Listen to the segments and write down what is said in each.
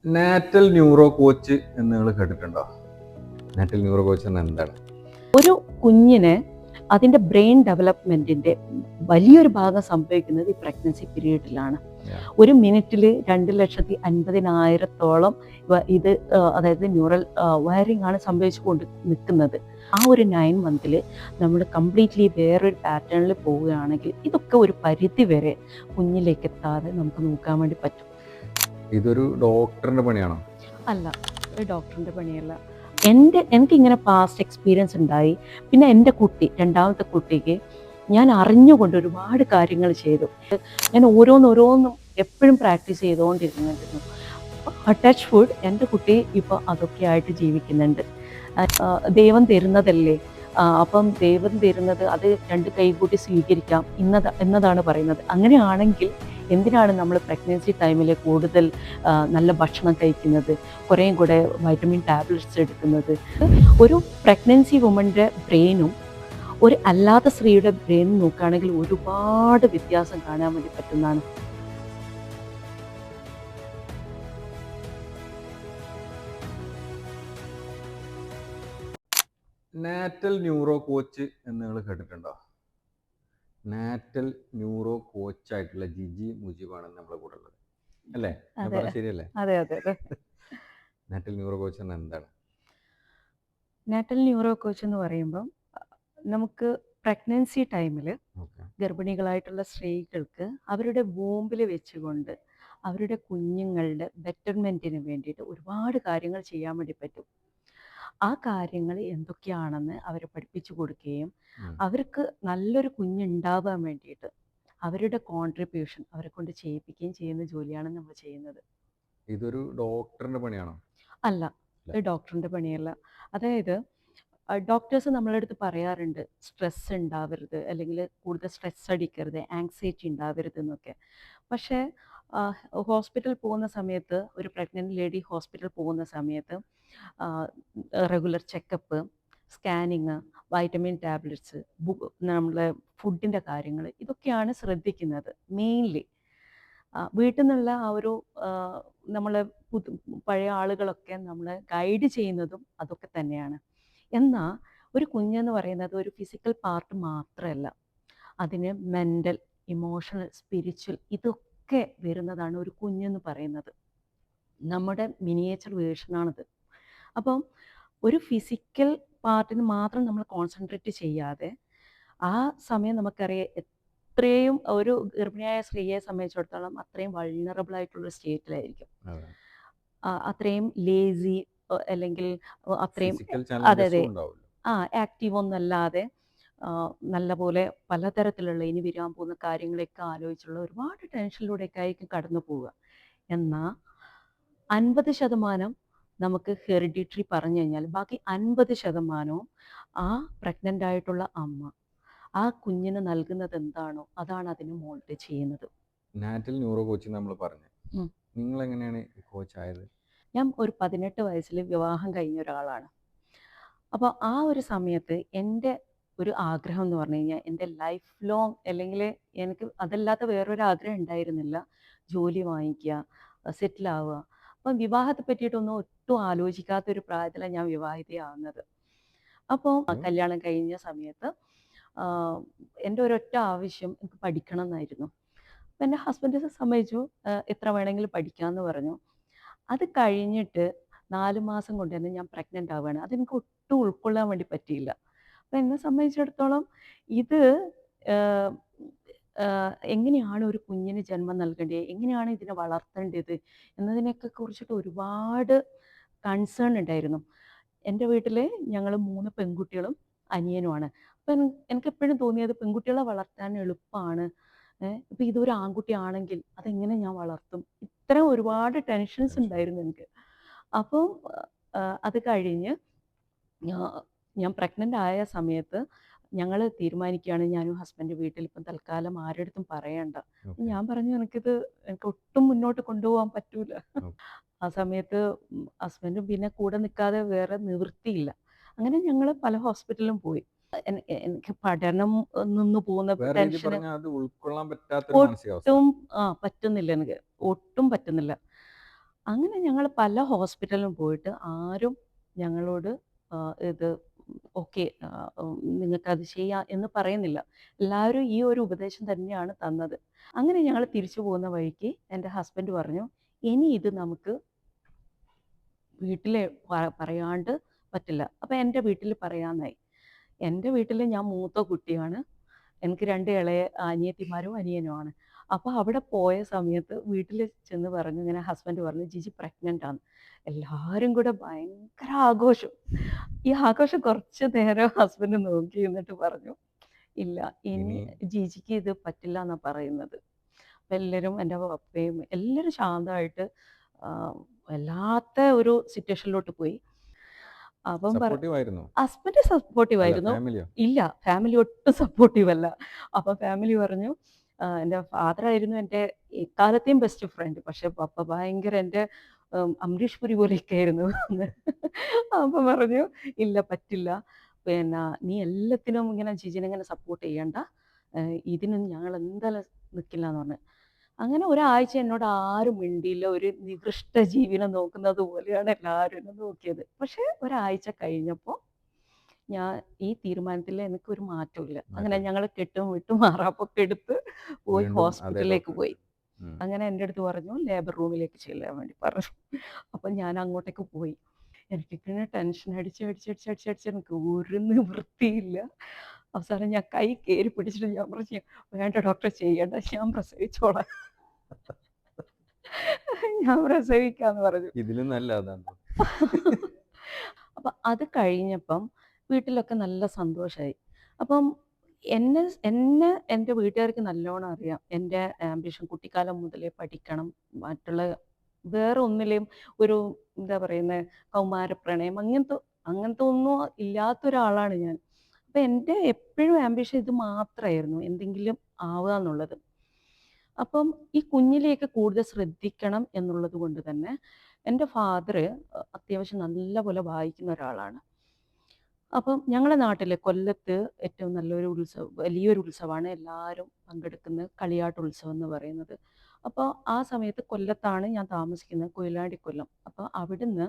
Natal neuro coach എന്ന് നിങ്ങൾ കേട്ടിട്ടുണ്ടോ? നാറ്റൽ ന്യൂറോ കോച്ച് എന്ന് എന്താണ്? ഒരു കുഞ്ഞിന് അതിൻ്റെ ബ്രെയിൻ ഡെവലപ്മെൻറ്റിൻ്റെ വലിയൊരു ഭാഗം സംഭവിക്കുന്നത് ഈ പ്രഗ്നൻസി പീരീഡിലാണ്. ഒരു മിനിറ്റിൽ 2,50,000 ഇത് അതായത് ന്യൂറൽ വയറിംഗ് ആണ് സംഭവിച്ചു കൊണ്ട് നിൽക്കുന്നത്. ആ ഒരു 9 മന്തിൽ നമ്മൾ കംപ്ലീറ്റ്ലി വേറൊരു പാറ്റേണിൽ പോവുകയാണെങ്കിൽ ഇതൊക്കെ ഒരു പരിധി വരെ കുഞ്ഞിലേക്ക് എത്താതെ നമുക്ക് നോക്കാൻ വേണ്ടി പറ്റും. ഇതൊരു ഡോക്ടറിന്റെ പണിയാണോ? അല്ല, ഒരു ഡോക്ടറിൻ്റെ പണിയല്ല. എനിക്കിങ്ങനെ പാസ്റ്റ് എക്സ്പീരിയൻസ് ഉണ്ടായി. പിന്നെ എൻ്റെ കുട്ടി, രണ്ടാമത്തെ കുട്ടിക്ക് ഞാൻ അറിഞ്ഞുകൊണ്ട് ഒരുപാട് കാര്യങ്ങൾ ചെയ്തു. ഞാൻ ഓരോന്നോരോന്നും എപ്പോഴും പ്രാക്ടീസ് ചെയ്തുകൊണ്ടിരുന്നിരുന്നു. ടച്ച് ഫുഡ് എൻ്റെ കുട്ടി ഇപ്പോൾ അതൊക്കെ ആയിട്ട് ജീവിക്കുന്നുണ്ട്. ദൈവം തരുന്നതല്ലേ, അപ്പം ദൈവം തരുന്നത് അത് രണ്ട് കൈ കൂട്ടി സ്വീകരിക്കാം എന്നതാണ് പറയുന്നത്. അങ്ങനെയാണെങ്കിൽ എന്തിനാണ് നമ്മൾ പ്രഗ്നൻസി ടൈമിൽ കൂടുതൽ നല്ല ഭക്ഷണം കഴിക്കുന്നത്, കുറേയും കൂടെ വൈറ്റമിൻ ടാബ്ലറ്റ്സ് എടുക്കുന്നത്? ഒരു പ്രഗ്നൻസി വുമൻ്റെ ബ്രെയിനും ഒരു അല്ലാത്ത സ്ത്രീയുടെ ബ്രെയിനും നോക്കുകയാണെങ്കിൽ ഒരുപാട് വ്യത്യാസം കാണാൻ വേണ്ടി പറ്റുന്നതാണ്. നാറ്റൽ ന്യൂറോ കോച്ച് എന്ന് നിങ്ങൾ കേട്ടിട്ടുണ്ടോ? നാറ്റൽ ന്യൂറോ കോച്ചായിട്ടുള്ള ജിജി മുജീബാണ് നമ്മളെ കൂടെ ഉള്ളത്, അല്ലേ? ശരിയല്ലേ? അതെ അതെ അതെ. നാറ്റൽ ന്യൂറോ കോച്ച് എന്ന് എന്താണ്? നാറ്റൽ ന്യൂറോ കോച്ച് എന്ന് പറയുമ്പോൾ നമുക്ക് പ്രഗ്നൻസി ടൈമിൽ ഗർഭിണികളായിട്ടുള്ള സ്ത്രീകൾക്ക് അവരുടെ വൂമ്പിൽ വെച്ചുകൊണ്ട് അവരുടെ കുഞ്ഞുങ്ങളുടെ ബെറ്റർമെൻറ്റിന് വേണ്ടിയിട്ട് ഒരുപാട് കാര്യങ്ങൾ ചെയ്യാൻ വേണ്ടി പറ്റും. ആ കാര്യങ്ങൾ എന്തൊക്കെയാണെന്ന് അവരെ പഠിപ്പിച്ചു കൊടുക്കുകയും അവർക്ക് നല്ലൊരു കുഞ്ഞുണ്ടാവാൻ വേണ്ടിയിട്ട് അവരുടെ കോൺട്രിബ്യൂഷൻ അവരെ കൊണ്ട് ചെയ്യിപ്പിക്കുകയും ചെയ്യുന്ന ജോലിയാണ് നമ്മൾ ചെയ്യുന്നത്. ഇതൊരു ഡോക്ടറിന്റെ പണിയാണോ? അല്ല, ഒരു ഡോക്ടറിൻ്റെ പണിയല്ല. അതായത് ഡോക്ടേഴ്സ് നമ്മളെ അടുത്ത് പറയാറുണ്ട് സ്ട്രെസ് ഉണ്ടാവരുത്, അല്ലെങ്കിൽ കൂടുതൽ സ്ട്രെസ് അടിക്കരുത്, ആങ്സൈറ്റി ഉണ്ടാവരുത് എന്നൊക്കെ. പക്ഷേ ഹോസ്പിറ്റൽ പോകുന്ന സമയത്ത്, ഒരു പ്രഗ്നൻറ്റ് ലേഡി ഹോസ്പിറ്റൽ പോകുന്ന സമയത്ത് regular checkup, scanning, vitamin tablets, നമ്മളെ ഫുഡിൻ്റെ കാര്യങ്ങൾ, ഇതൊക്കെയാണ് ശ്രദ്ധിക്കുന്നത് മെയിൻലി. വീട്ടിൽ നിന്നുള്ള ആ ഒരു നമ്മളെ പഴയ ആളുകളൊക്കെ നമ്മളെ ഗൈഡ് ചെയ്യുന്നതും അതൊക്കെ തന്നെയാണ്. എന്നാൽ ഒരു കുഞ്ഞെന്ന് പറയുന്നത് ഒരു ഫിസിക്കൽ പാർട്ട് മാത്രമല്ല, അതിന് മെൻ്റൽ, ഇമോഷണൽ, സ്പിരിച്വൽ ഇതൊക്കെ വരുന്നതാണ് ഒരു കുഞ്ഞെന്ന് പറയുന്നത്. നമ്മുടെ മിനിയേച്ചർ വേർഷനാണിത്. അപ്പം ഒരു ഫിസിക്കൽ പാർട്ടിന് മാത്രം നമ്മൾ കോൺസെൻട്രേറ്റ് ചെയ്യാതെ ആ സമയം നമുക്കറിയാം അത്രയും ഒരു ഗർഭിണിയായ സ്ത്രീയെ സംബന്ധിച്ചിടത്തോളം അത്രയും വൾണറബിൾ ആയിട്ടുള്ള സ്റ്റേറ്റിലായിരിക്കും. അത്രയും ലേസി അല്ലെങ്കിൽ അത്രയും അതെ അതെ ആക്റ്റീവ് ഒന്നല്ലാതെ നല്ല പോലെ പലതരത്തിലുള്ള ഇനി വരാൻ പോകുന്ന കാര്യങ്ങളൊക്കെ ആലോചിച്ചുള്ള ഒരുപാട് ടെൻഷനിലൂടെയൊക്കെ ആയിരിക്കും കടന്നു പോവുക. എന്നാൽ 50% നമുക്ക് ഹെറിഡിറ്ററി പറഞ്ഞു കഴിഞ്ഞാൽ ബാക്കി 50% ആ പ്രഗ്നൻ്റ് ആയിട്ടുള്ള അമ്മ ആ കുഞ്ഞിന് നൽകുന്നത് എന്താണോ അതാണ് അതിന് മോൾഡ് ചെയ്യുന്നത്. നാറ്റൽ ന്യൂറോ കോച്ച് നമ്മൾ പറഞ്ഞു. നിങ്ങൾ എങ്ങനെയാണ് കോച്ച് ആയത്? ഞാൻ ഒരു 18 വയസ്സിൽ വിവാഹം കഴിഞ്ഞ ഒരാളാണ്. അപ്പോൾ ആ ഒരു സമയത്ത് എൻ്റെ ഒരു ആഗ്രഹം എന്ന് പറഞ്ഞു കഴിഞ്ഞാൽ എൻ്റെ ലൈഫ് ലോങ്, അല്ലെങ്കിൽ എനിക്ക് അതല്ലാത്ത വേറൊരു ആഗ്രഹം ഉണ്ടായിരുന്നില്ല, ജോലി വാങ്ങിക്കുക, സെറ്റിലാവുക. അപ്പം വിവാഹത്തെ പറ്റിയിട്ടൊന്നും ഒട്ടും ആലോചിക്കാത്തൊരു പ്രായത്തിലാണ് ഞാൻ വിവാഹിതയാവുന്നത്. അപ്പോൾ കല്യാണം കഴിഞ്ഞ സമയത്ത് എൻ്റെ ഒരൊറ്റ ആവശ്യം എനിക്ക് പഠിക്കണം എന്നായിരുന്നു. അപ്പം എൻ്റെ ഹസ്ബൻഡ് സമ്മതിച്ചു, എത്ര വേണമെങ്കിലും പഠിക്കാമെന്ന് പറഞ്ഞു. അത് കഴിഞ്ഞിട്ട് 4 മാസം കൊണ്ട് തന്നെ ഞാൻ പ്രഗ്നൻ്റ് ആവുകയാണ്. അതെനിക്ക് ഒട്ടും ഉൾക്കൊള്ളാൻ വേണ്ടി പറ്റിയില്ല. അപ്പം എന്നെ സംബന്ധിച്ചിടത്തോളം ഇത് എങ്ങനെയാണ് ഒരു കുഞ്ഞിന് ജന്മം നൽകേണ്ടത്, എങ്ങനെയാണ് ഇതിനെ വളർത്തേണ്ടത് എന്നതിനെയൊക്കെ കുറിച്ചിട്ട് ഒരുപാട് കൺസേൺ ഉണ്ടായിരുന്നു. എൻ്റെ വീട്ടിൽ ഞങ്ങൾ 3 പെൺകുട്ടികളും അനിയനുമാണ്. അപ്പം എനിക്കെപ്പോഴും തോന്നിയത് പെൺകുട്ടികളെ വളർത്താൻ എളുപ്പമാണ്. ഇപ്പം ഇതൊരു ആൺകുട്ടിയാണെങ്കിൽ അതെങ്ങനെ ഞാൻ വളർത്തും, ഇത്തരം ഒരുപാട് ടെൻഷൻസ് ഉണ്ടായിരുന്നു എനിക്ക്. അപ്പം അത് കഴിഞ്ഞ് ഞാൻ പ്രഗ്നൻ്റ് ആയ സമയത്ത് ഞങ്ങൾ തീരുമാനിക്കുകയാണ്, ഞാനും ഹസ്ബൻഡ് വീട്ടിൽ ഇപ്പം തൽക്കാലം ആരുടെ പറയണ്ട. ഞാൻ പറഞ്ഞു എനിക്ക് ഒട്ടും മുന്നോട്ട് കൊണ്ടുപോകാൻ പറ്റൂല. ആ സമയത്ത് ഹസ്ബൻഡും പിന്നെ കൂടെ നിൽക്കാതെ വേറെ നിവൃത്തിയില്ല. അങ്ങനെ ഞങ്ങൾ പല ഹോസ്പിറ്റലിലും പോയി. എനിക്ക് പഠനം നിന്ന് പോകുന്ന ടെൻഷന് ഒട്ടും പറ്റുന്നില്ല, എനിക്ക് ഒട്ടും പറ്റുന്നില്ല. അങ്ങനെ ഞങ്ങൾ പല ഹോസ്പിറ്റലിലും പോയിട്ട് ആരും ഞങ്ങളോട് ഇത് ഓക്കെ നിങ്ങൾക്കത് ചെയ്യാം എന്ന് പറയുന്നില്ല. എല്ലാവരും ഈ ഒരു ഉപദേശം തന്നെയാണ് തന്നത്. അങ്ങനെ ഞങ്ങൾ തിരിച്ചു പോകുന്ന വഴിക്ക് എൻ്റെ ഹസ്ബൻഡ് പറഞ്ഞു, ഇനി ഇത് നമുക്ക് വീട്ടിൽ പറയാണ്ട് പറ്റില്ല. അപ്പോൾ എൻ്റെ വീട്ടിൽ പറയാമെന്നായി. എൻ്റെ വീട്ടിൽ ഞാൻ മൂത്ത കുട്ടിയാണ്. എനിക്ക് 2 ഇളയ അനിയത്തിമാരും അനിയനുമാണ്. അപ്പോൾ അവിടെ പോയ സമയത്ത് വീട്ടിൽ ചെന്ന് പറഞ്ഞു, ഇങ്ങനെ ഹസ്ബൻഡ് പറഞ്ഞു, ജിജി പ്രഗ്നൻ്റ് ആണ്. എല്ലാവരും കൂടെ ഭയങ്കര ആഘോഷം. ഈ ആഘോഷം കുറച്ച് നേരം ഹസ്ബൻഡ് നോക്കി എന്നിട്ട് പറഞ്ഞു, ഇല്ല ഇനി ഇനി ജിജിക്ക് ഇത് പറ്റില്ല എന്നാണ് പറയുന്നത്. അപ്പം എല്ലാവരും എൻ്റെ പപ്പയും എല്ലാവരും ശാന്തമായിട്ട് വല്ലാത്ത ഒരു സിറ്റുവേഷനിലോട്ട് പോയി. അപ്പം സപ്പോർട്ടീവ് ആയിരുന്നു. ഹസ്ബൻഡ് സപ്പോർട്ടീവ് അല്ല, ആയിരുന്നു. ഫാമിലിയോ? ഇല്ല, ഫാമിലി ഒട്ടും സപ്പോർട്ടീവ് അല്ല. അപ്പോൾ ഫാമിലി പറഞ്ഞു, എൻ്റെ ഫാദറായിരുന്നു എൻ്റെ എക്കാലത്തെയും ബെസ്റ്റ് ഫ്രണ്ട്. പക്ഷെ പപ്പ ഭയങ്കര എൻ്റെ അംരീഷ് പുരി പോലെയൊക്കെ ആയിരുന്നു. അപ്പം പറഞ്ഞു, ഇല്ല പറ്റില്ല, പിന്നെ നീ എല്ലാത്തിനും ഇങ്ങനെ ജിജിനെ ഇങ്ങനെ സപ്പോർട്ട് ചെയ്യണ്ട, ഇതിനൊന്നും ഞങ്ങൾ എന്തായാലും നിൽക്കില്ല എന്ന് പറഞ്ഞു. അങ്ങനെ ഒരാഴ്ച എന്നോട് ആരും മിണ്ടിയില്ല. ഒരു നികൃഷ്ട ജീവിനെ നോക്കുന്നത് പോലെയാണ് എല്ലാവരും എന്നെ നോക്കിയത്. പക്ഷേ ഒരാഴ്ച കഴിഞ്ഞപ്പോൾ ഞാൻ ഈ തീരുമാനത്തിൽ എനിക്കൊരു മാറ്റമില്ല. അങ്ങനെ മാറ്റം. ഞങ്ങൾ കെട്ടും വിട്ടും മാറാപ്പൊക്കെ എടുത്ത് പോയി വീണ്ടും അതേ ഹോസ്പിറ്റലിലേക്ക് ഡോക്ടർ. പോയി. അങ്ങനെ എൻ്റെ അടുത്ത് പറഞ്ഞു ലേബർ റൂമിലേക്ക് ചെല്ലാൻ വേണ്ടി പറഞ്ഞു. അപ്പം ഞാൻ അങ്ങോട്ടേക്ക് പോയി. എനിക്കിങ്ങനെ ടെൻഷൻ അടിച്ച് എനിക്ക് ഒരു നിവൃത്തിയില്ല. അവസാനം ഞാൻ കൈ കയറി പിടിച്ചിട്ട് ഞാൻ പറഞ്ഞു, വേണ്ട ഡോക്ടർ ചെയ്യണ്ട, ഞാൻ പ്രസവിച്ചോളാം. ഞാൻ പ്രസവിക്കാന്ന് പറഞ്ഞു. ഇതിലും നല്ല അതാണ്. അപ്പം അത് കഴിഞ്ഞപ്പം വീട്ടിലൊക്കെ നല്ല സന്തോഷമായി. അപ്പം എന്നെ എന്നെ എൻ്റെ വീട്ടുകാർക്ക് നല്ലോണം അറിയാം. എൻ്റെ ആംബിഷൻ കുട്ടിക്കാലം മുതലേ പഠിക്കണം, മറ്റുള്ള വേറെ ഒന്നിലെയും ഒരു എന്താ പറയുന്നത് കൗമാരപ്രണയം അങ്ങനത്തെ ഒന്നും ഇല്ലാത്തൊരാളാണ് ഞാൻ. അപ്പം എൻ്റെ എപ്പോഴും ആംബിഷൻ ഇത് മാത്രമായിരുന്നു, എന്തെങ്കിലും ആവുക എന്നുള്ളത്. അപ്പം ഈ കുഞ്ഞിലേക്ക് കൂടുതൽ ശ്രദ്ധിക്കണം എന്നുള്ളത് കൊണ്ട് തന്നെ എൻ്റെ ഫാദർ അത്യാവശ്യം നല്ലപോലെ വായിക്കുന്ന ഒരാളാണ്. അപ്പം ഞങ്ങളുടെ നാട്ടിൽ കൊല്ലത്ത് ഏറ്റവും നല്ലൊരു വലിയൊരു ഉത്സവമാണ് എല്ലാവരും പങ്കെടുക്കുന്ന കളിയാട്ട് ഉത്സവം എന്ന് പറയുന്നത്. അപ്പോൾ ആ സമയത്ത് കൊല്ലത്താണ് ഞാൻ താമസിക്കുന്നത്, കൊയിലാണ്ടിക്കൊല്ലം. അപ്പോൾ അവിടുന്ന്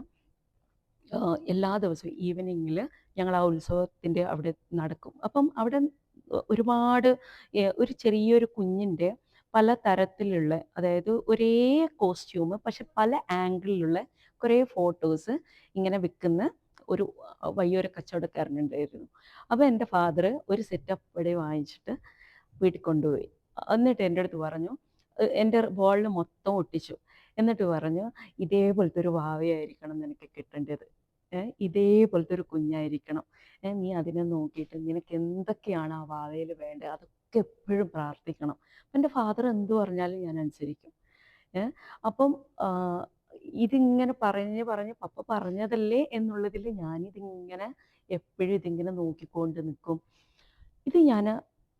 എല്ലാ ദിവസവും ഈവനിങ്ങിൽ ഞങ്ങൾ ആ ഉത്സവത്തിൻ്റെ അവിടെ നടക്കും. അപ്പം അവിടെ ഒരുപാട് ഒരു ചെറിയൊരു കുഞ്ഞിൻ്റെ പല തരത്തിലുള്ള, അതായത് ഒരേ കോസ്റ്റ്യൂം പക്ഷെ പല ആംഗിളിലുള്ള കുറേ ഫോട്ടോസ് ഇങ്ങനെ വിൽക്കുന്ന ഒരു വലിയൊരു കച്ചവടക്കാരനുണ്ടായിരുന്നു. അപ്പോൾ എൻ്റെ ഫാദർ ഒരു സെറ്റ് അപ്പടെ വാങ്ങിച്ചിട്ട് വീട്ടിൽ കൊണ്ടുപോയി. എന്നിട്ട് എൻ്റെ അടുത്ത് പറഞ്ഞു, എൻ്റെ വോളിൽ മൊത്തം ഒട്ടിച്ചു. എന്നിട്ട് പറഞ്ഞു, ഇതേപോലത്തെ ഒരു വാവയായിരിക്കണം നിനക്ക് കിട്ടേണ്ടത്, ഇതേപോലത്തെ ഒരു കുഞ്ഞായിരിക്കണം, നീ അതിനെ നോക്കിയിട്ട് നിനക്ക് എന്തൊക്കെയാണ് ആ വാവയിൽ വേണ്ടത് അതൊക്കെ എപ്പോഴും പ്രാർത്ഥിക്കണം. എൻ്റെ ഫാദർ എന്ത് പറഞ്ഞാലും ഞാൻ അനുസരിക്കും. അപ്പം ഇതിങ്ങനെ പറഞ്ഞ് പപ്പ പറഞ്ഞതല്ലേ എന്നുള്ളതിൽ ഞാനിതിങ്ങനെ എപ്പോഴും ഇതിങ്ങനെ നോക്കിക്കൊണ്ട് നിൽക്കും. ഇത് ഞാൻ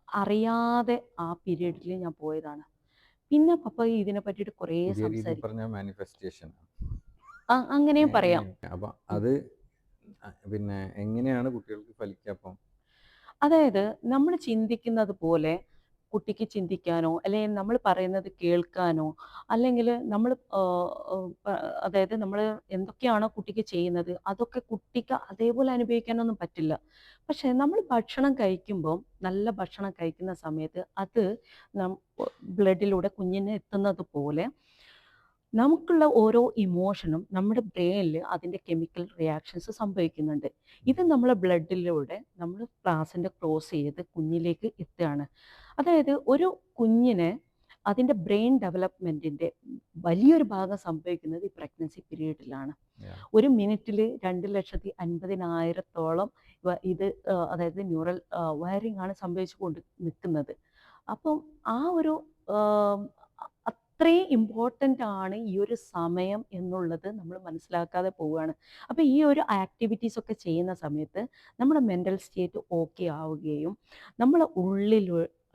അറിയാതെ ആ പീരീഡിൽ ഞാൻ പോയതാണ്. പിന്നെ പപ്പ ഇതിനെ പറ്റിയിട്ട് കുറേ പുതിയ രീതി സംസാരിക്കും. പറഞ്ഞ മാനിഫെസ്റ്റേഷൻ. അങ്ങനെയും പറയാം. അപ്പം അത് പിന്നെ എങ്ങനെയാണ് കുട്ടികൾക്ക് ഫലിക്കുക അപ്പം? അതായത് നമ്മൾ ചിന്തിക്കുന്നത് പോലെ കുട്ടിക്ക് ചിന്തിക്കാനോ അല്ലെങ്കിൽ നമ്മൾ പറയുന്നത് കേൾക്കാനോ അല്ലെങ്കിൽ നമ്മൾ അതായത് നമ്മൾ എന്തൊക്കെയാണോ കുട്ടിക്ക് ചെയ്യുന്നത് അതൊക്കെ കുട്ടിക്ക് അതേപോലെ അനുഭവിക്കാനൊന്നും പറ്റില്ല. പക്ഷെ നമ്മൾ ഭക്ഷണം കഴിക്കുമ്പോൾ നല്ല ഭക്ഷണം കഴിക്കുന്ന സമയത്ത് അത് ബ്ലഡിലൂടെ കുഞ്ഞിന് എത്തുന്നത് പോലെ നമുക്കുള്ള ഓരോ ഇമോഷനും നമ്മുടെ ബ്രെയിനിൽ അതിൻ്റെ കെമിക്കൽ റിയാക്ഷൻസ് സംഭവിക്കുന്നുണ്ട്. ഇത് നമ്മളെ ബ്ലഡിലൂടെ നമ്മൾ പ്ലാസൻ്റ് ക്രോസ് ചെയ്ത് കുഞ്ഞിലേക്ക് എത്തുകയാണ്. അതായത് ഒരു കുഞ്ഞിന് അതിൻ്റെ ബ്രെയിൻ ഡെവലപ്മെൻറ്റിൻ്റെ വലിയൊരു ഭാഗം സംഭവിക്കുന്നത് ഈ പ്രഗ്നൻസി പീരീഡിലാണ്. ഒരു മിനിറ്റിൽ 2,50,000 ഇത് അതായത് ന്യൂറൽ വയറിംഗ് ആണ് സംഭവിച്ചു കൊണ്ട് നിൽക്കുന്നത്. അപ്പം ആ ഒരു അത്രയും ഇമ്പോർട്ടൻ്റ് ആണ് ഈ ഒരു സമയം എന്നുള്ളത് നമ്മൾ മനസ്സിലാക്കാതെ പോവുകയാണ്. അപ്പോൾ ഈ ഒരു ആക്ടിവിറ്റീസ് ഒക്കെ ചെയ്യുന്ന സമയത്ത് നമ്മുടെ മെൻ്റൽ സ്റ്റേറ്റ് ഓക്കെ ആവുകയും നമ്മളെ ഉള്ളിൽ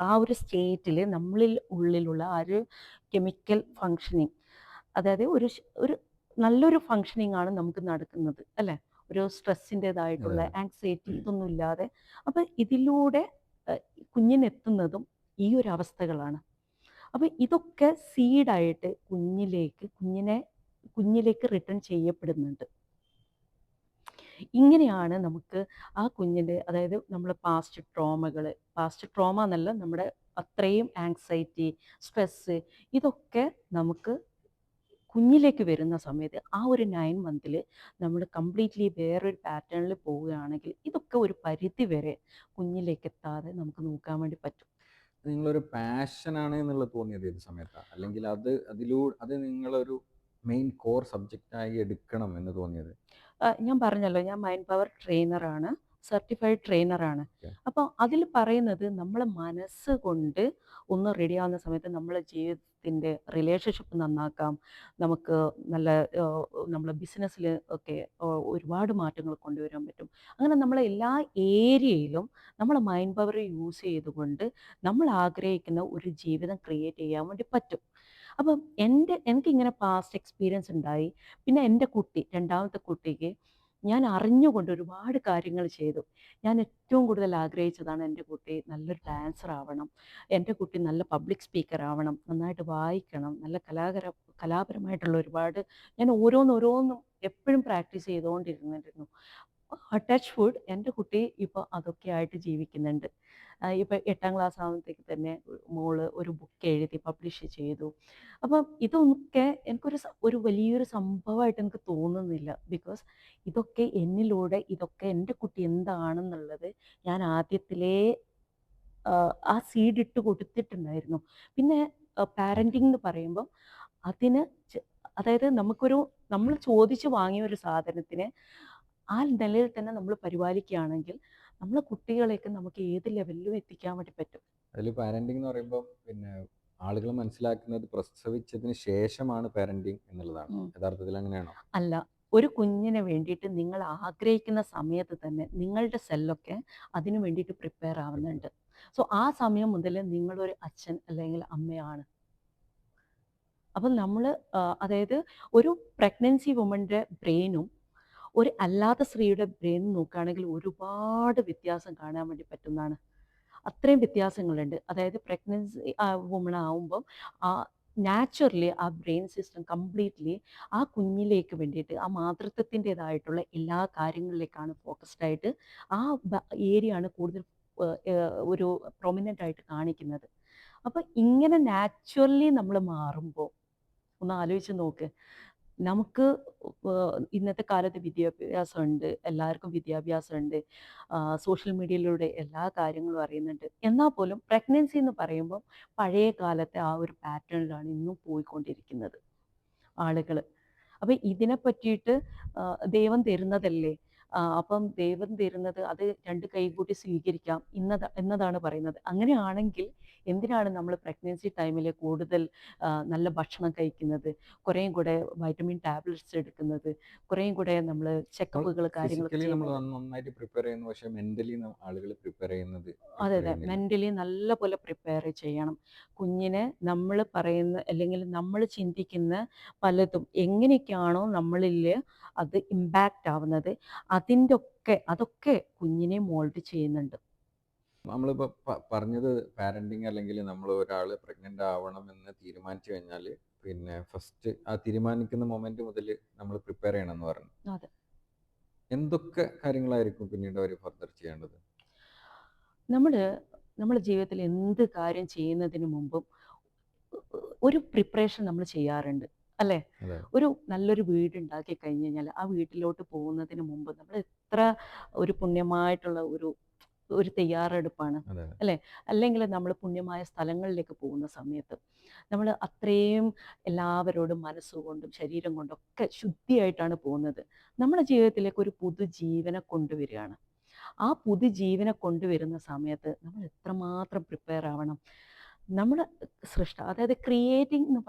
ആ ഒരു സ്റ്റേറ്റിൽ നമ്മളിൽ ഉള്ളിലുള്ള ആ ഒരു കെമിക്കൽ ഫങ്ഷനിങ്, അതായത് ഒരു നല്ലൊരു ഫങ്ഷനിങ് ആണ് നമുക്ക് നടക്കുന്നത് അല്ലേ, ഒരു സ്ട്രെസ്സിൻ്റെതായിട്ടുള്ള ആങ്സൈറ്റി ഇതൊന്നും ഇല്ലാതെ. അപ്പം ഇതിലൂടെ കുഞ്ഞിനെത്തുന്നതും ഈ ഒരു അവസ്ഥകളാണ്. അപ്പം ഇതൊക്കെ സീഡായിട്ട് കുഞ്ഞിനെ കുഞ്ഞിലേക്ക് റിട്ടേൺ ചെയ്യപ്പെടുന്നുണ്ട്. ഇങ്ങനെയാണ് നമുക്ക് ആ കുഞ്ഞിൻ്റെ, അതായത് നമ്മൾ പാസ്റ്റ് ട്രോമ എന്നല്ല, നമ്മുടെ അത്രയും ആങ്സൈറ്റി, സ്ട്രെസ്സ്, ഇതൊക്കെ നമുക്ക് കുഞ്ഞിലേക്ക് വരുന്ന സമയത്ത് ആ ഒരു 9 മന്തിൽ നമ്മൾ കംപ്ലീറ്റ്ലി വേറൊരു പാറ്റേണിൽ പോവുകയാണെങ്കിൽ ഇതൊക്കെ ഒരു പരിധി വരെ കുഞ്ഞിലേക്ക് എത്താതെ നമുക്ക് നോക്കാൻ വേണ്ടി പറ്റും. നിങ്ങളൊരു പാഷനാണ് എന്നുള്ളത് തോന്നിയത് ഏത് സമയത്താണ്, അല്ലെങ്കിൽ അത് നിങ്ങളൊരു മെയിൻ കോർ സബ്ജക്റ്റായി എടുക്കണം എന്ന് തോന്നിയത്? ഞാൻ പറഞ്ഞല്ലോ, ഞാൻ മൈൻഡ് പവർ ട്രെയിനറാണ്, സർട്ടിഫൈഡ് ട്രെയിനറാണ്. ഓക്കെ. അപ്പോൾ അതിൽ പറയുന്നത് നമ്മളെ മനസ്സുകൊണ്ട് ഒന്ന് റെഡിയാവുന്ന സമയത്ത് നമ്മളെ ജീവിതത്തിൻ്റെ റിലേഷൻഷിപ്പ് നന്നാക്കാം. നമുക്ക് നല്ല നമ്മളെ ബിസിനസ്സിൽ ഒക്കെ ഒരുപാട് മാറ്റങ്ങൾ കൊണ്ടുവരാൻ പറ്റും. അങ്ങനെ നമ്മളെ എല്ലാ ഏരിയയിലും നമ്മളെ മൈൻഡ് പവർ യൂസ് ചെയ്തുകൊണ്ട് നമ്മൾ ആഗ്രഹിക്കുന്ന ഒരു ജീവിതം ക്രിയേറ്റ് ചെയ്യാൻ വേണ്ടി പറ്റും. അപ്പം എനിക്കിങ്ങനെ പാസ്റ്റ് എക്സ്പീരിയൻസ് ഉണ്ടായി. പിന്നെ എൻ്റെ കുട്ടി, രണ്ടാമത്തെ കുട്ടിക്ക് ഞാൻ അറിഞ്ഞുകൊണ്ട് ഒരുപാട് കാര്യങ്ങൾ ചെയ്തു. ഞാൻ ഏറ്റവും കൂടുതൽ ആഗ്രഹിച്ചതാണ് എൻ്റെ കുട്ടി നല്ലൊരു ഡാൻസർ ആവണം, എൻ്റെ കുട്ടി നല്ല പബ്ലിക് സ്പീക്കർ ആവണം, നന്നായിട്ട് വായിക്കണം, നല്ല കലാപരമായിട്ടുള്ള ഒരുപാട് ഞാൻ ഓരോന്നോരോന്നും എപ്പോഴും പ്രാക്ടീസ് ചെയ്തുകൊണ്ടിരുന്നിരുന്നു. ടച്ച് വുഡ്, എൻ്റെ കുട്ടി ഇപ്പോൾ അതൊക്കെ ആയിട്ട് ജീവിക്കുന്നുണ്ട്. ഇപ്പോൾ 8ാം ക്ലാസ് ആകുമ്പോഴത്തേക്ക് തന്നെ മോള് ഒരു ബുക്ക് എഴുതി പബ്ലിഷ് ചെയ്തു. അപ്പം ഇതൊക്കെ ഒരു വലിയൊരു സംഭവമായിട്ട് എനിക്ക് തോന്നുന്നില്ല. ബിക്കോസ് ഇതൊക്കെ എന്നിലൂടെ, ഇതൊക്കെ എൻ്റെ കുട്ടി എന്താണെന്നുള്ളത് ഞാൻ ആദ്യത്തിലേ ആ സീഡ് ഇട്ട് കൊടുത്തിട്ടുണ്ടായിരുന്നു. പിന്നെ പാരൻറ്റിംഗ് എന്ന് പറയുമ്പം അതിന് അതായത് നമ്മൾ ചോദിച്ച് വാങ്ങിയ ഒരു സാധനത്തിന് ആ നിലയിൽ തന്നെ നമ്മൾ പരിപാലിക്കുകയാണെങ്കിൽ നമ്മളെ കുട്ടികളെയൊക്കെ നമുക്ക് ഏത് ലെവലിലും എത്തിക്കാൻ വേണ്ടി പറ്റും. അതിൽ പാരന്റിംഗ് എന്ന് പറയുമ്പോൾ പിന്നെ ആളുകൾ മനസ്സിലാക്കുന്നത് പ്രസവിച്ചതിന് ശേഷമാണ് പാരന്റിംഗ് എന്നുള്ളതാണ്. ഉം. യഥാർത്ഥത്തിൽ അങ്ങനെയാണോ? അല്ല, ഒരു കുഞ്ഞിനെ വേണ്ടിയിട്ട് നിങ്ങൾ ആഗ്രഹിക്കുന്ന സമയത്ത് തന്നെ നിങ്ങളുടെ സെല്ലൊക്കെ അതിനു വേണ്ടിയിട്ട് പ്രിപ്പയർ ആവുന്നുണ്ട്. സോ ആ സമയം മുതൽ നിങ്ങളൊരു അച്ഛൻ അല്ലെങ്കിൽ അമ്മയാണ്. അപ്പം നമ്മൾ അതായത് ഒരു പ്രഗ്നൻസി വുമൻ്റെ ബ്രെയിനും ഒരു അല്ലാത്ത സ്ത്രീയുടെ ബ്രെയിൻ നോക്കുകയാണെങ്കിൽ ഒരുപാട് വ്യത്യാസം കാണാൻ വേണ്ടി പറ്റുന്നതാണ്. അത്രയും വ്യത്യാസങ്ങളുണ്ട്. അതായത് പ്രഗ്നൻസി വുമൺ ആവുമ്പം നാച്ചുറലി ആ ബ്രെയിൻ സിസ്റ്റം കംപ്ലീറ്റ്ലി ആ കുഞ്ഞിലേക്ക് വേണ്ടിയിട്ട് ആ മാതൃത്വത്തിൻ്റെതായിട്ടുള്ള എല്ലാ കാര്യങ്ങളിലേക്കാണ് ഫോക്കസ്ഡ് ആയിട്ട് ആ ഏരിയ ആണ് കൂടുതൽ ഒരു പ്രൊമിനൻ്റ് ആയിട്ട് കാണിക്കുന്നത്. അപ്പം ഇങ്ങനെ നാച്ചുറലി നമ്മൾ മാറുമ്പോൾ ഒന്ന് ആലോചിച്ച് നോക്ക്. നമുക്ക് ഇന്നത്തെ കാലത്ത് വിദ്യാഭ്യാസമുണ്ട്, എല്ലാവർക്കും വിദ്യാഭ്യാസമുണ്ട്, സോഷ്യൽ മീഡിയയിലൂടെ എല്ലാ കാര്യങ്ങളും അറിയുന്നുണ്ട്. എന്നാൽ പോലും പ്രഗ്നൻസി എന്ന് പറയുമ്പോൾ പഴയ കാലത്തെ ആ ഒരു പാറ്റേണിലാണ് ഇന്നും പോയിക്കൊണ്ടിരിക്കുന്നത് ആളുകൾ. അപ്പം ഇതിനെ പറ്റിയിട്ട് ദൈവം തരുന്നതല്ലേ, അപ്പം ദൈവം തരുന്നത് അത് രണ്ട് കൈ കൂട്ടി സ്വീകരിക്കാം എന്നതാണ് പറയുന്നത്. അങ്ങനെയാണെങ്കിൽ എന്തിനാണ് നമ്മൾ പ്രഗ്നൻസി ടൈമിൽ കൂടുതൽ നല്ല ഭക്ഷണം കഴിക്കുന്നത്, കുറേയും കൂടെ വൈറ്റമിൻ ടാബ്ലറ്റ്സ് എടുക്കുന്നത്, കുറേയും കൂടെ നമ്മൾ ചെക്കപ്പുകൾ കാര്യങ്ങളൊക്കെ ഫിസിക്കലി നമ്മൾ ചെയ്യുന്നത്? നന്നായിട്ട് പ്രിപ്പയർ ചെയ്യുന്നു, പക്ഷേ മെന്റലി ആളുകൾ പ്രിപ്പയർ ചെയ്യുന്നത് അതെ, പ്രിപ്പയർ അതെ. ചെയ്യുന്നില്ല. മെൻ്റലി നല്ല പോലെ പ്രിപ്പയർ ചെയ്യണം. കുഞ്ഞിനെ നമ്മൾ പറയുന്ന അല്ലെങ്കിൽ നമ്മൾ ചിന്തിക്കുന്ന പലതും എങ്ങനെയൊക്കെയാണോ നമ്മളിൽ അത് ഇമ്പാക്റ്റ് ആവുന്നത്, അതൊക്കെ കുഞ്ഞിനെ മോൾഡ് ചെയ്യുന്നുണ്ട്. നമ്മളിപ്പോൾ പറഞ്ഞത് പാരന്റിങ്, അല്ലെങ്കിൽ നമ്മൾ ഒരാൾ പ്രഗ്നൻ്റ് ആവണമെന്ന് തീരുമാനിച്ചു കഴിഞ്ഞാൽ പിന്നെ ഫസ്റ്റ് ആ തീരുമാനിക്കുന്ന മൊമെന്റ് മുതൽ നമ്മൾ പ്രിപ്പയർ ചെയ്യണം എന്ന് പറഞ്ഞു. അതെ. എന്തൊക്കെ കാര്യങ്ങളായിരിക്കും പിന്നീട് അവർ ഫർദർ ചെയ്യേണ്ടത്? നമ്മൾ നമ്മുടെ ജീവിതത്തിൽ എന്ത് കാര്യം ചെയ്യുന്നതിന് മുമ്പും ഒരു പ്രിപ്പറേഷൻ നമ്മൾ ചെയ്യാറുണ്ട്, അല്ലേ? അതെ. ഒരു നല്ലൊരു വീട് ഉണ്ടാക്കി കഴിഞ്ഞ് കഴിഞ്ഞാൽ ആ വീട്ടിലോട്ട് പോകുന്നതിന് മുമ്പ് നമ്മൾ എത്ര ഒരു പുണ്യമായിട്ടുള്ള ഒരു തയ്യാറെടുപ്പാണ്, അതെ. അല്ലേ? അല്ലെങ്കിൽ നമ്മൾ പുണ്യമായ സ്ഥലങ്ങളിലേക്ക് പോകുന്ന സമയത്ത് നമ്മൾ അത്രയും എല്ലാവരോടും മനസ്സുകൊണ്ടും ശരീരം കൊണ്ടും ഒക്കെ ശുദ്ധിയായിട്ടാണ് പോകുന്നത്. നമ്മുടെ ജീവിതത്തിലേക്ക് ഒരു പുതുജീവനെ കൊണ്ടുവരികയാണ്. ആ പുതുജീവനെ കൊണ്ടുവരുന്ന സമയത്ത് നമ്മൾ എത്രമാത്രം പ്രിപ്പയർ ആവണം. നമ്മുടെ അതായത് ക്രിയേഷൻ എന്ന്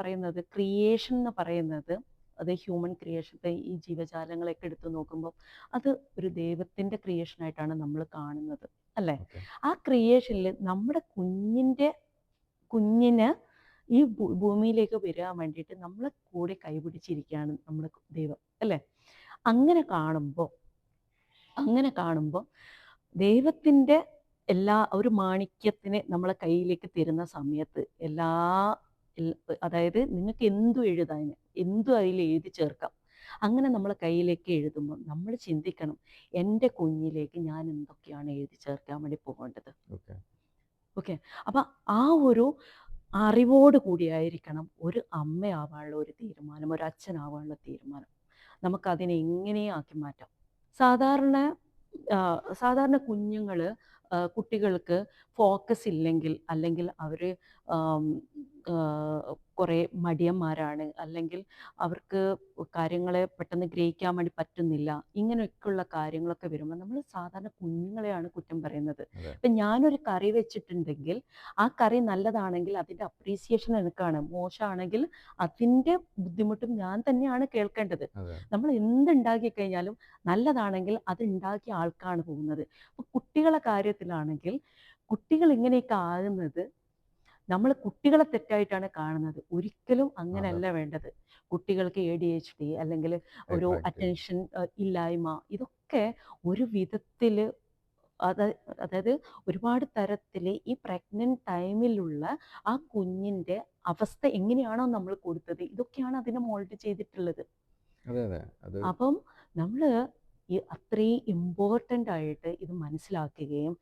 പറയുന്നത് അത് ഹ്യൂമൻ ക്രിയേഷൻ, ഈ ജീവജാലങ്ങളൊക്കെ എടുത്തു നോക്കുമ്പോൾ അത് ഒരു ദൈവത്തിൻ്റെ ക്രിയേഷനായിട്ടാണ് നമ്മൾ കാണുന്നത്, അല്ലേ? ഓക്കെ. ആ ക്രിയേഷനിൽ നമ്മുടെ കുഞ്ഞിന് ഈ ഭൂമിയിലേക്ക് വരാൻ വേണ്ടിയിട്ട് നമ്മളെ കൂടെ കൈപിടിച്ചിരിക്കുകയാണ് നമ്മുടെ ദൈവം, അല്ലേ? അങ്ങനെ കാണുമ്പോൾ ദൈവത്തിൻ്റെ ഒരു മാണിക്യത്തിനെ നമ്മളെ കയ്യിലേക്ക് തരുന്ന സമയത്ത് എല്ലാ അതായത് നിങ്ങൾക്ക് എന്തും എഴുതാൻ, എന്തും അതിൽ എഴുതി ചേർക്കാം. അങ്ങനെ നമ്മളെ കയ്യിലേക്ക് എഴുതുമ്പോൾ നമ്മൾ ചിന്തിക്കണം, എൻ്റെ കുഞ്ഞിലേക്ക് ഞാൻ എന്തൊക്കെയാണ് എഴുതി ചേർക്കാൻ വേണ്ടി പോകേണ്ടത്. ഓക്കെ. ഓക്കെ. അപ്പം ആ ഒരു അറിവോട് കൂടിയായിരിക്കണം ഒരു അമ്മയാവാനുള്ള ഒരു തീരുമാനം, ഒരു അച്ഛനാവാനുള്ള തീരുമാനം. നമുക്കതിനെ എങ്ങനെ ആക്കി മാറ്റാം. സാധാരണ സാധാരണ കുട്ടികൾക്ക് ഫോക്കസ് ഇല്ലെങ്കിൽ, അല്ലെങ്കിൽ അവർ കുറേ മടിയന്മാരാണ്, അല്ലെങ്കിൽ അവർക്ക് കാര്യങ്ങളെ പെട്ടെന്ന് ഗ്രഹിക്കാൻ വേണ്ടി പറ്റുന്നില്ല, ഇങ്ങനെയൊക്കെയുള്ള കാര്യങ്ങളൊക്കെ വരുമ്പോൾ നമ്മൾ സാധാരണ കുഞ്ഞുങ്ങളെയാണ് കുറ്റം പറയുന്നത്. അതെ. ഇപ്പം ഞാനൊരു കറി വെച്ചിട്ടുണ്ടെങ്കിൽ ആ കറി നല്ലതാണെങ്കിൽ അതിൻ്റെ അപ്രീസിയേഷൻ എനിക്കാണ്, മോശമാണെങ്കിൽ അതിൻ്റെ ബുദ്ധിമുട്ടും ഞാൻ തന്നെയാണ് കേൾക്കേണ്ടത്. അതെ. നമ്മൾ എന്തുണ്ടാക്കി കഴിഞ്ഞാലും നല്ലതാണെങ്കിൽ അത് ഉണ്ടാക്കിയ ആൾക്കാണ് പോകുന്നത്. അപ്പോൾ കുട്ടികളെ കാര്യത്തിലാണെങ്കിൽ കുട്ടികൾ ഇങ്ങനെയൊക്കെ ആകുന്നത് നമ്മൾ കുട്ടികളെ തെറ്റായിട്ടാണ് കാണുന്നത്. ഒരിക്കലും അതെ. അങ്ങനെയല്ല വേണ്ടത്. കുട്ടികൾക്ക് ADHD അല്ലെങ്കിൽ ഒരു Hyperactive. അറ്റൻഷൻ ഇല്ലായ്മ, ഇതൊക്കെ ഒരു വിധത്തിൽ അതായത് ഒരുപാട് തരത്തിൽ ഈ പ്രഗ്നന്റ് ടൈമിലുള്ള ആ കുഞ്ഞിൻ്റെ അവസ്ഥ എങ്ങനെയാണോ നമ്മൾ കൊടുത്തത്, ഇതൊക്കെയാണ് അതിനെ മോൾഡ് ചെയ്തിട്ടുള്ളത്. അതെ, അതെ. അത് അപ്പം നമ്മൾ ഈ അത്രയും ഇമ്പോർട്ടൻ്റ് ആയിട്ട് ഇത് മനസ്സിലാക്കുകയും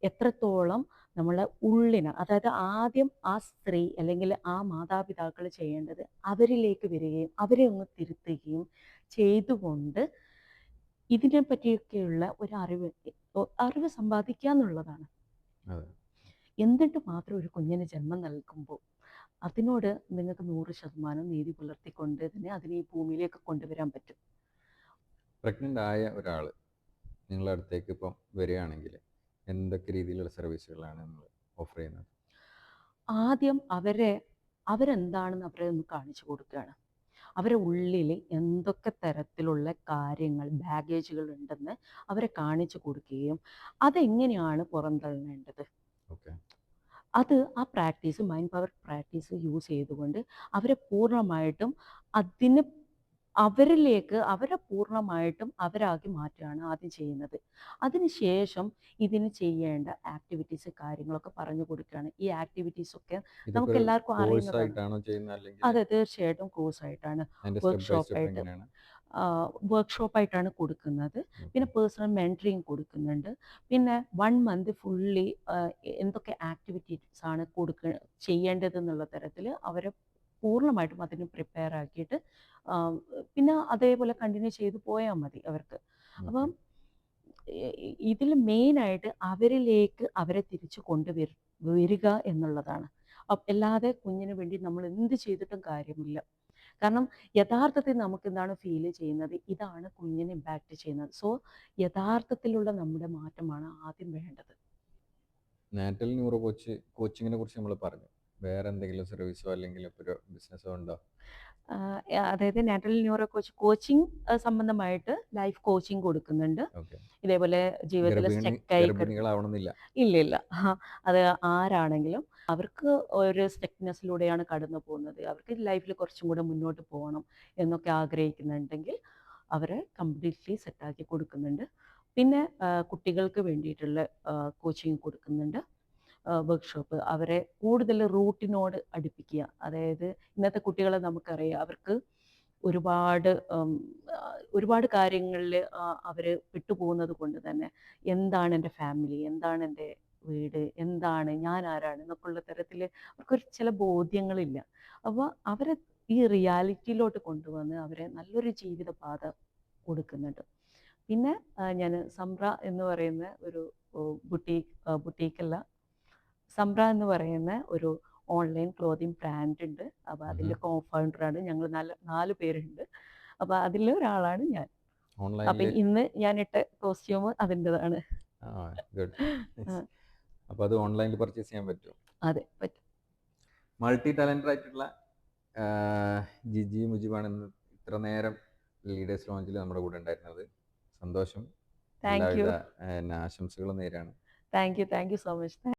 എത്രത്തോളം നമ്മളെ ഉള്ളിന്, അതായത് ആദ്യം ആ സ്ത്രീ അല്ലെങ്കിൽ ആ മാതാപിതാക്കൾ ചെയ്യേണ്ടത് അവരിലേക്ക് വരികയും അവരെ ഒന്ന് തിരുത്തുകയും ചെയ്തുകൊണ്ട് ഇതിനെ പറ്റിയൊക്കെയുള്ള ഒരു അറിവ് സമ്പാദിക്കുക എന്നുള്ളതാണ്. അതെ. എന്നിട്ട് മാത്രം ഒരു കുഞ്ഞിന് ജന്മം നൽകുമ്പോൾ അതിനോട് നിങ്ങൾക്ക് 100% നീതി പുലർത്തിക്കൊണ്ട് തന്നെ അതിനെ ഈ ഭൂമിയിലേക്ക് കൊണ്ടുവരാൻ പറ്റും. പ്രഗ്നൻ്റ് ആയ ഒരാൾ നിങ്ങളുടെ അടുത്തേക്ക് ഇപ്പം വരികയാണെങ്കിൽ എന്തൊക്കെ രീതിയിലുള്ള സർവീസുകളാണ് നിങ്ങൾ ഓഫർ ചെയ്യുന്നത്? ആദ്യം അവരെന്താണെന്ന് അവരെ ഒന്ന് കാണിച്ചു കൊടുക്കുകയാണ്. അവരെ ഉള്ളിൽ എന്തൊക്കെ തരത്തിലുള്ള കാര്യങ്ങൾ, ബാഗേജുകൾ ഉണ്ടെന്ന് അവരെ കാണിച്ചു കൊടുക്കുകയും അതെങ്ങനെയാണ് പുറന്തള്ളേണ്ടത്, ഓക്കെ. അത് ആ practice, mind power practice use ചെയ്തുകൊണ്ട് അവരെ പൂർണ്ണമായിട്ടും അതിന് അവരെ പൂർണ്ണമായിട്ടും അവരാക്കി മാറ്റുകയാണ് ആദ്യം ചെയ്യുന്നത്. അതിനുശേഷം ഇതിന് ചെയ്യേണ്ട ആക്ടിവിറ്റീസ് കാര്യങ്ങളൊക്കെ പറഞ്ഞു കൊടുക്കുകയാണ്. ഈ ആക്ടിവിറ്റീസൊക്കെ ഇതൊക്കെ നമുക്ക് ഒരു എല്ലാവർക്കും കോഴ്സ് അറിയുന്നതാണ്. ആയിട്ടാണോ ചെയ്യുന്നത്, അല്ലെങ്കിൽ അതെ, തീർച്ചയായിട്ടും കോഴ്സായിട്ടാണ്, അതിൻ്റെ സ്റ്റെപ്പ് ബൈ സ്റ്റെപ്പ് വർക്ക്ഷോപ്പായിട്ട് എങ്ങനെയാണ്? വർക്ക്ഷോപ്പായിട്ടാണ് കൊടുക്കുന്നത്. പിന്നെ ഓക്കെ. പേഴ്സണൽ മെൻറ്ററിങ് കൊടുക്കുന്നുണ്ട്. പിന്നെ 1 മന്ത് ഫുള്ളി എന്തൊക്കെ ആക്ടിവിറ്റീസ് ആണ് ചെയ്യേണ്ടതെന്നുള്ള തരത്തിൽ അവരെ പൂർണ്ണമായിട്ടും അതിന് പ്രിപ്പയർ ആക്കിയിട്ട് പിന്നെ അതേപോലെ കണ്ടിന്യൂ ചെയ്ത് പോയാൽ മതി അവർക്ക്. ഓക്കെ. അപ്പം ഇതിൽ മെയിനായിട്ട് അവരിലേക്ക് അവരെ തിരിച്ചു വരിക എന്നുള്ളതാണ്. അല്ലാതെ കുഞ്ഞിന് വേണ്ടി നമ്മൾ എന്ത് ചെയ്തിട്ടും കാര്യമില്ല. കാരണം യഥാർത്ഥത്തിൽ നമുക്ക് എന്താണ് ഫീൽ ചെയ്യുന്നത്, ഇതാണ് കുഞ്ഞിനെ ഇമ്പാക്റ്റ് ചെയ്യുന്നത്. സോ യഥാർത്ഥത്തിലുള്ള നമ്മുടെ മാറ്റമാണ് ആദ്യം വേണ്ടത്. നാറ്റൽ ന്യൂറോ കോച്ചിങ്ങിനെ കുറിച്ച് നമ്മൾ പറഞ്ഞു. വേറെ എന്തെങ്കിലും സർവീസോ അല്ലെങ്കിൽ ഇപ്പോൾ ഒരു ബിസിനസ്സോ ഉണ്ടോ? അതായത് നാറ്റൽ ന്യൂറോ കോച്ചിങ് സംബന്ധമായിട്ട് ലൈഫ് കോച്ചിങ് കൊടുക്കുന്നുണ്ട്. ഓക്കെ. ഇതേപോലെ ജീവിതത്തിൽ സ്റ്റക്കായി ഗർഭിണികളാവണമെന്നില്ല. ഇല്ലില്ല. അത് ആരാണെങ്കിലും അവർക്ക് ഒരു സ്റ്റക്നെസ്സിലൂടെയാണ് കടന്നു പോകുന്നത്. അവർക്ക് ലൈഫിൽ കുറച്ചും കൂടെ മുന്നോട്ട് പോകണം എന്നൊക്കെ ആഗ്രഹിക്കുന്നുണ്ടെങ്കിൽ അവരെ കംപ്ലീറ്റ്ലി സെറ്റാക്കി കൊടുക്കുന്നുണ്ട്. പിന്നെ കുട്ടികൾക്ക് വേണ്ടിയിട്ടുള്ള കോച്ചിങ് കൊടുക്കുന്നുണ്ട്. വർക്ക്ഷോപ്പ് അവരെ കൂടുതൽ റൂട്ടിനോട് അടുപ്പിക്കുക. അതായത് ഇന്നത്തെ കുട്ടികളെ നമുക്കറിയാം, അവർക്ക് ഒരുപാട് ഒരുപാട് കാര്യങ്ങളിൽ അവർ പെട്ടുപോകുന്നത് കൊണ്ട് തന്നെ എന്താണ് എൻ്റെ ഫാമിലി, എന്താണ് എൻ്റെ വീട്, എന്താണ് ഞാൻ ആരാണ് എന്നൊക്കെയുള്ള തരത്തിൽ അവർക്കൊരു ചില ബോധ്യങ്ങളില്ല. അപ്പോൾ അവരെ ഈ റിയാലിറ്റിയിലോട്ട് കൊണ്ടുവന്ന് അവരെ നല്ലൊരു ജീവിതപാത കൊടുക്കുന്നുണ്ട്. പിന്നെ ഞാൻ സംറ എന്ന് പറയുന്ന ഒരു ബുട്ടീക്കല്ല, സംറ എന്ന് പറയുന്ന ഒരു ഓൺലൈൻ ക്ലോത്തിങ് ബ്രാൻഡ് ഉണ്ട്. അപ്പോൾ അതിൻ്റെ കോഫൗണ്ടറാണ് ഞങ്ങൾ. 4 പേരുണ്ട്. അപ്പോൾ അതിലൊരാളാണ് ഞാൻ. അപ്പം ഓൺലൈനിൽ. ഇന്ന് ഞാനിട്ട കോസ്റ്റ്യൂം അതിൻ്റെതാണ്. ആ, ഗുഡ്. ആ, അപ്പോൾ അത് ഓൺലൈനിൽ പർച്ചേസ് ചെയ്യാൻ പറ്റും. അതെ, പറ്റും. മൾട്ടി ടാലൻറ്റഡ് ആയിട്ടുള്ള ജിജി മുജിബാണ് ഇന്ന് ഇത്ര നേരം ലീഡേഴ്സ് ലോഞ്ചിൽ നമ്മുടെ കൂടെ ഉണ്ടായിരുന്നത്. സന്തോഷം. Thank you. എല്ലാവിധ ആശംസകളും നേരാണ്. Thank you so much.